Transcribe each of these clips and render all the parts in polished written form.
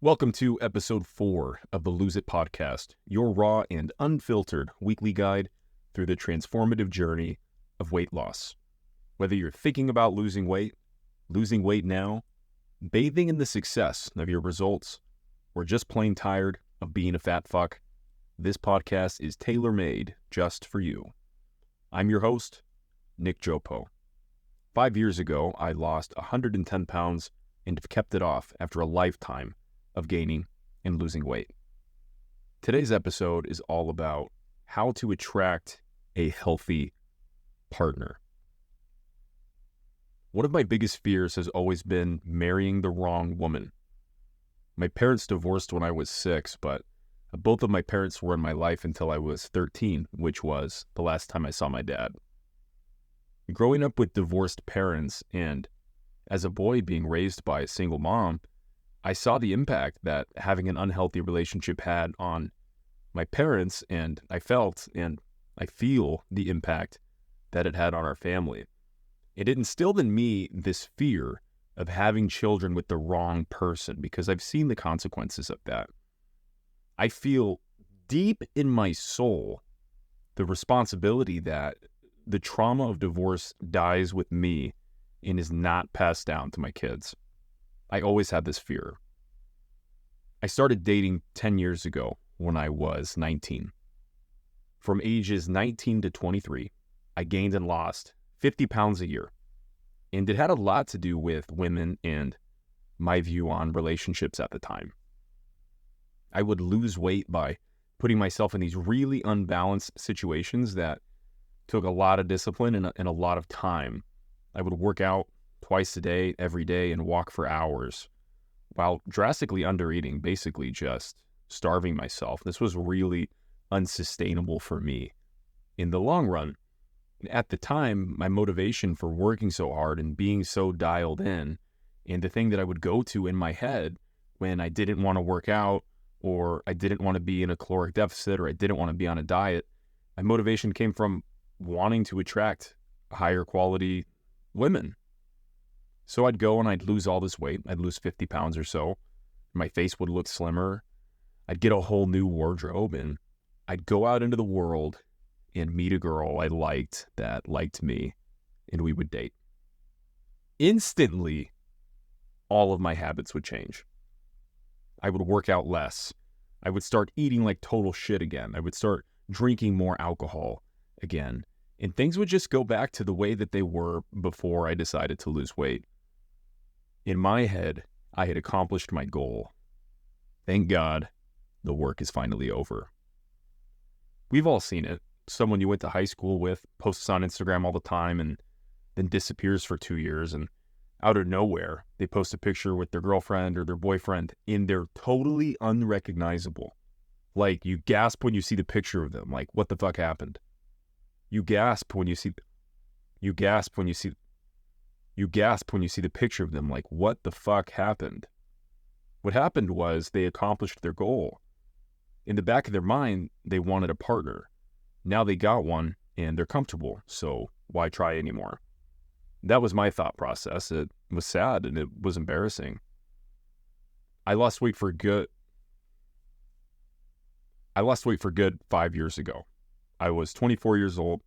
Welcome to episode 4 of the Lose It podcast, your raw and unfiltered weekly guide through the transformative journey of weight loss. Whether you're thinking about losing weight now, bathing in the success of your results, or just plain tired of being a fat fuck, this podcast is tailor-made just for you. I'm your host, Nick Geoppo. 5 years ago, I lost 110 pounds and have kept it off after a lifetime of gaining and losing weight. Today's episode is all about how to attract a healthy partner. One of my biggest fears has always been marrying the wrong woman. My parents divorced when I was 6, but both of my parents were in my life until I was 13, which was the last time I saw my dad. Growing up with divorced parents and as a boy being raised by a single mom, I saw the impact that having an unhealthy relationship had on my parents, and I felt and I feel the impact that it had on our family. It instilled in me this fear of having children with the wrong person because I've seen the consequences of that. I feel deep in my soul the responsibility that the trauma of divorce dies with me and is not passed down to my kids. I always had this fear. I started dating 10 years ago when I was 19. From ages 19 to 23, I gained and lost 50 pounds a year. And it had a lot to do with women and my view on relationships at the time. I would lose weight by putting myself in these really unbalanced situations that took a lot of discipline and a lot of time. I would work out twice a day, every day, and walk for hours while drastically undereating, basically just starving myself. This was really unsustainable for me in the long run. At the time, my motivation for working so hard and being so dialed in, and the thing that I would go to in my head when I didn't want to work out, or I didn't want to be in a caloric deficit, or I didn't want to be on a diet, my motivation came from wanting to attract higher quality women. So I'd go and I'd lose all this weight. I'd lose 50 pounds or so. My face would look slimmer. I'd get a whole new wardrobe, and I'd go out into the world and meet a girl I liked that liked me, and we would date. Instantly, all of my habits would change. I would work out less. I would start eating like total shit again. I would start drinking more alcohol again. And things would just go back to the way that they were before I decided to lose weight. In my head, I had accomplished my goal. Thank God, the work is finally over. We've all seen it. Someone you went to high school with posts on Instagram all the time and then disappears for 2 years, and out of nowhere, they post a picture with their girlfriend or their boyfriend and they're totally unrecognizable. Like, you gasp when you see the picture of them. Like, what the fuck happened? You gasp when you see the picture of them, like, what the fuck happened? What happened was they accomplished their goal. In the back of their mind, they wanted a partner. Now they got one and they're comfortable, so why try anymore? That was my thought process. It was sad and it was embarrassing. I lost weight for good 5 years ago. I was 24 years old,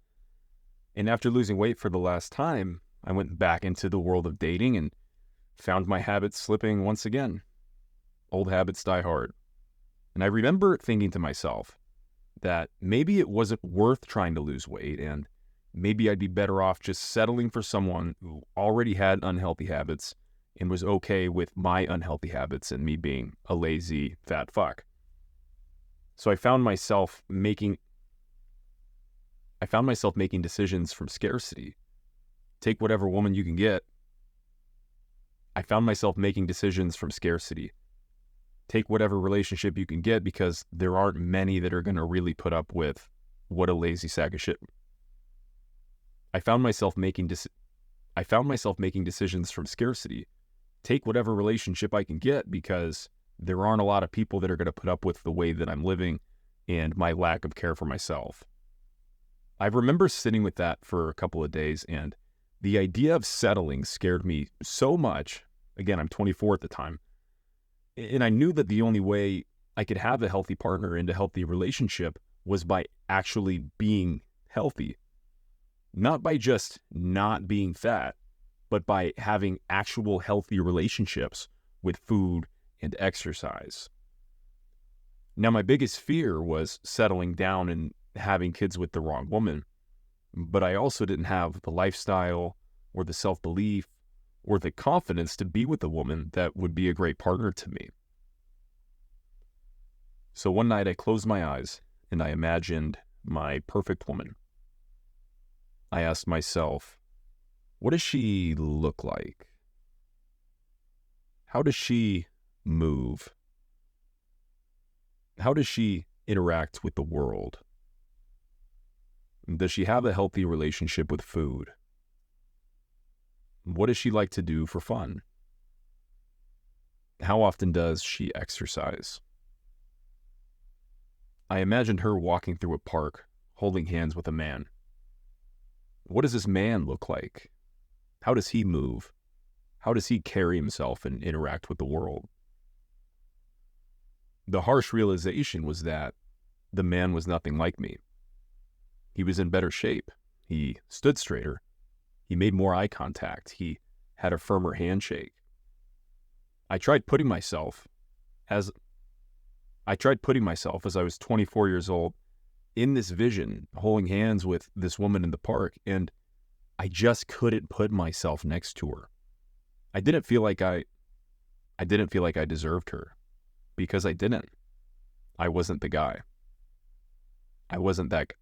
and after losing weight for the last time, I went back into the world of dating and found my habits slipping once again. Old habits die hard. And I remember thinking to myself that maybe it wasn't worth trying to lose weight, and maybe I'd be better off just settling for someone who already had unhealthy habits and was okay with my unhealthy habits and me being a lazy fat fuck. So I found myself making decisions from scarcity. Take whatever woman you can get. I found myself making decisions from scarcity. Take whatever relationship you can get because there aren't many that are going to really put up with what a lazy sack of shit. I found myself making decisions from scarcity. Take whatever relationship I can get because there aren't a lot of people that are going to put up with the way that I'm living and my lack of care for myself. I remember sitting with that for a couple of days, and the idea of settling scared me so much. Again, I'm 24 at the time. And I knew that the only way I could have a healthy partner and a healthy relationship was by actually being healthy. Not by just not being fat, but by having actual healthy relationships with food and exercise. Now, my biggest fear was settling down and having kids with the wrong woman, but I also didn't have the lifestyle or the self-belief or the confidence to be with a woman that would be a great partner to me. So one night I closed my eyes and I imagined my perfect woman. I asked myself, what does she look like? How does she move? How does she interact with the world? Does she have a healthy relationship with food? What does she like to do for fun? How often does she exercise? I imagined her walking through a park, holding hands with a man. What does this man look like? How does he move? How does he carry himself and interact with the world? The harsh realization was that the man was nothing like me. He was in better shape. He stood straighter. He made more eye contact. He had a firmer handshake. I tried putting myself as I was 24 years old in this vision, holding hands with this woman in the park, and I just couldn't put myself next to her. I didn't feel like I deserved her, because I didn't. I wasn't the guy. I wasn't that guy.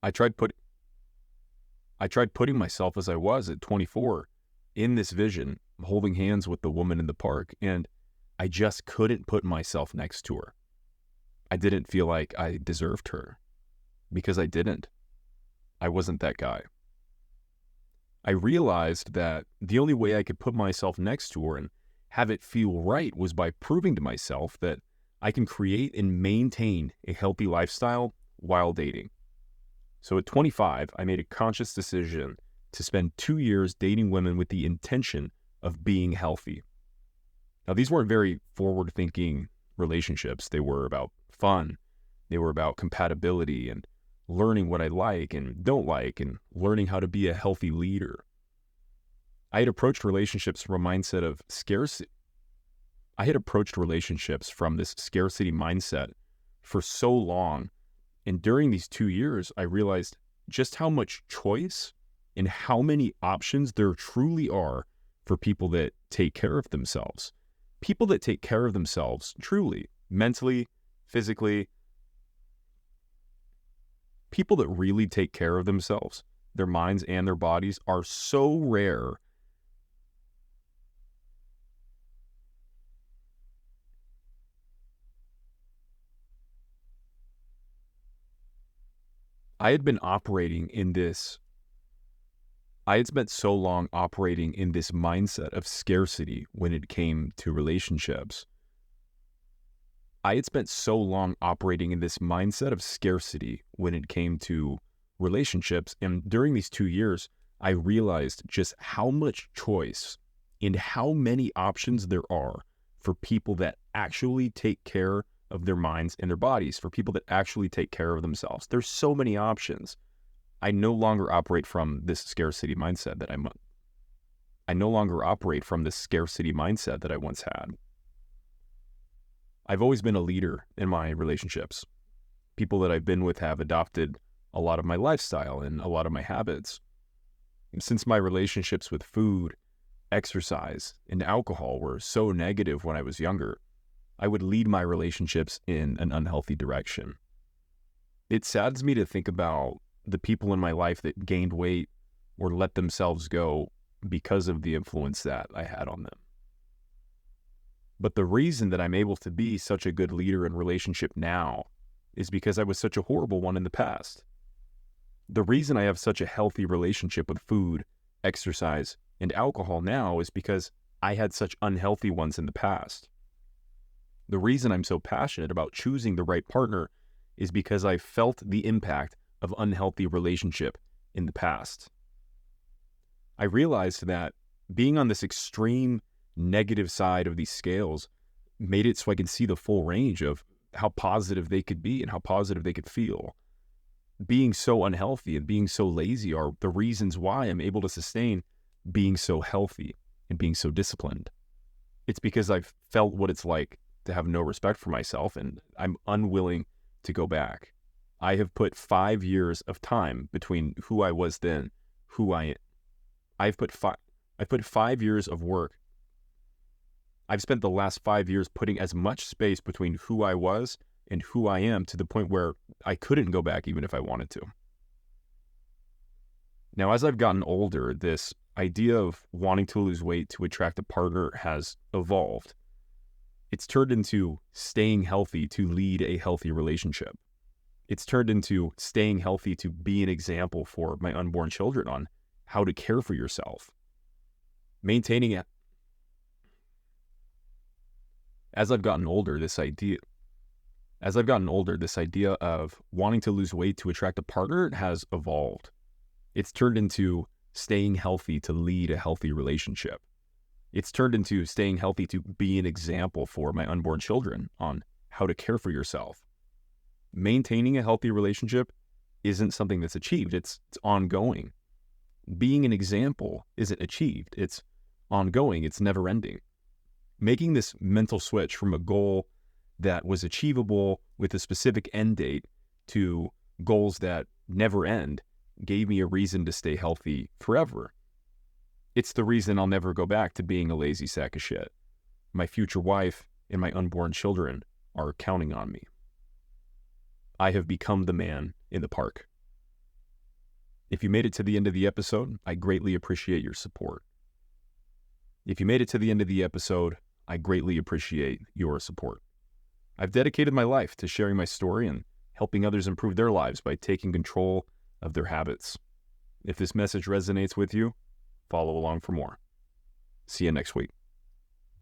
I tried putting myself as I was at 24 in this vision, holding hands with the woman in the park, and I just couldn't put myself next to her. I didn't feel like I deserved her, because I didn't. I wasn't that guy. I realized that the only way I could put myself next to her and have it feel right was by proving to myself that I can create and maintain a healthy lifestyle while dating. So at 25, I made a conscious decision to spend 2 years dating women with the intention of being healthy. Now, these weren't very forward-thinking relationships. They were about fun. They were about compatibility and learning what I like and don't like and learning how to be a healthy leader. I had approached relationships from a mindset of scarcity. I had approached relationships from this scarcity mindset for so long. And during these 2 years, I realized just how much choice and how many options there truly are for people that take care of themselves. People that take care of themselves truly, mentally, physically. People that really take care of themselves, their minds and their bodies, are so rare. I had spent so long operating in this mindset of scarcity when it came to relationships. I had spent so long operating in this mindset of scarcity when it came to relationships. And during these 2 years, I realized just how much choice and how many options there are for people that actually take care of their minds and their bodies, for people that actually take care of themselves. There's so many options. I no longer operate from this scarcity mindset that I no longer operate from this scarcity mindset that I once had. I've always been a leader in my relationships. People that I've been with have adopted a lot of my lifestyle and a lot of my habits. And since my relationships with food, exercise, and alcohol were so negative when I was younger, I would lead my relationships in an unhealthy direction. It saddens me to think about the people in my life that gained weight or let themselves go because of the influence that I had on them. But the reason that I'm able to be such a good leader in relationship now is because I was such a horrible one in the past. The reason I have such a healthy relationship with food, exercise, and alcohol now is because I had such unhealthy ones in the past. The reason I'm so passionate about choosing the right partner is because I felt the impact of unhealthy relationship in the past. I realized that Being on this extreme negative side of these scales made it so I can see the full range of how positive they could be and how positive they could feel. Being so unhealthy and being so lazy are the reasons why I'm able to sustain being so healthy and being so disciplined. It's because I've felt what it's like to have no respect for myself, and I'm unwilling to go back. I have put 5 years of time between who I was then, I've put 5 years of work. I've spent the last 5 years putting as much space between who I was and who I am to the point where I couldn't go back even if I wanted to. Now, as I've gotten older, this idea of wanting to lose weight to attract a partner has evolved. It's turned into staying healthy to lead a healthy relationship. It's turned into staying healthy to be an example for my unborn children on how to care for yourself. Maintaining it. As I've gotten older, this idea of wanting to lose weight to attract a partner has evolved. It's turned into staying healthy to lead a healthy relationship. It's turned into staying healthy to be an example for my unborn children on how to care for yourself. Maintaining a healthy relationship isn't something that's achieved. It's ongoing. Being an example isn't achieved. It's ongoing. It's never ending. Making this mental switch from a goal that was achievable with a specific end date to goals that never end gave me a reason to stay healthy forever. It's the reason I'll never go back to being a lazy sack of shit. My future wife and my unborn children are counting on me. I have become the man in the park. If you made it to the end of the episode, I greatly appreciate your support. If you made it to the end of the episode, I greatly appreciate your support. I've dedicated my life to sharing my story and helping others improve their lives by taking control of their habits. If this message resonates with you, follow along for more. See you next week.